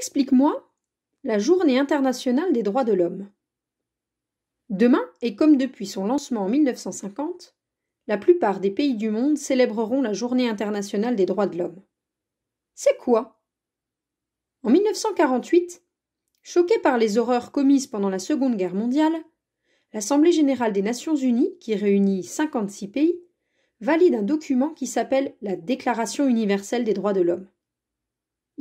Explique-moi la Journée internationale des droits de l'homme. Demain, et comme depuis son lancement en 1950, la plupart des pays du monde célébreront la Journée internationale des droits de l'homme. C'est quoi? En 1948, choquée par les horreurs commises pendant la Seconde Guerre mondiale, l'Assemblée générale des Nations unies, qui réunit 56 pays, valide un document qui s'appelle la Déclaration universelle des droits de l'homme.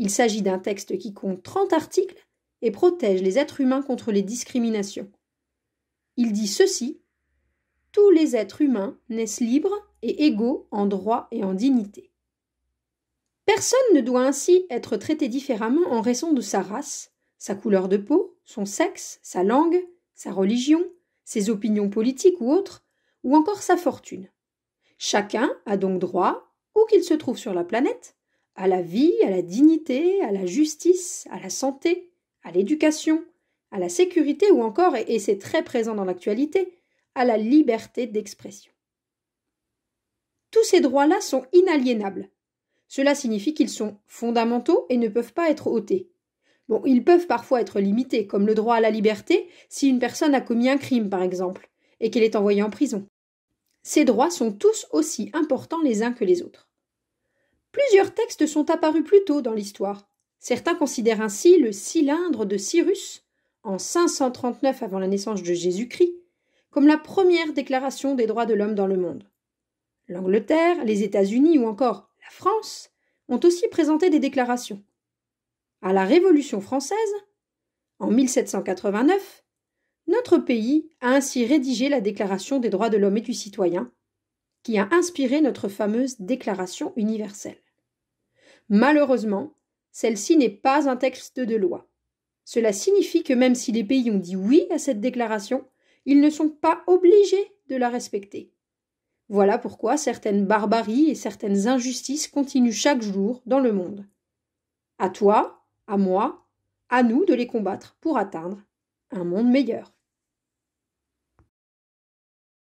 Il s'agit d'un texte qui compte 30 articles et protège les êtres humains contre les discriminations. Il dit ceci: tous les êtres humains naissent libres et égaux en droit et en dignité. Personne ne doit ainsi être traité différemment en raison de sa race, sa couleur de peau, son sexe, sa langue, sa religion, ses opinions politiques ou autres, ou encore sa fortune. Chacun a donc droit, où qu'il se trouve sur la planète, à la vie, à la dignité, à la justice, à la santé, à l'éducation, à la sécurité ou encore, et c'est très présent dans l'actualité, à la liberté d'expression. Tous ces droits-là sont inaliénables. Cela signifie qu'ils sont fondamentaux et ne peuvent pas être ôtés. Bon, ils peuvent parfois être limités, comme le droit à la liberté si une personne a commis un crime, par exemple, et qu'elle est envoyée en prison. Ces droits sont tous aussi importants les uns que les autres. Plusieurs textes sont apparus plus tôt dans l'histoire. Certains considèrent ainsi le cylindre de Cyrus, en 539 avant la naissance de Jésus-Christ, comme la première déclaration des droits de l'homme dans le monde. L'Angleterre, les États-Unis ou encore la France ont aussi présenté des déclarations. À la Révolution française, en 1789, notre pays a ainsi rédigé la Déclaration des droits de l'homme et du citoyen, qui a inspiré notre fameuse Déclaration universelle. Malheureusement, celle-ci n'est pas un texte de loi. Cela signifie que même si les pays ont dit oui à cette déclaration, ils ne sont pas obligés de la respecter. Voilà pourquoi certaines barbaries et certaines injustices continuent chaque jour dans le monde. À toi, à moi, à nous de les combattre pour atteindre un monde meilleur.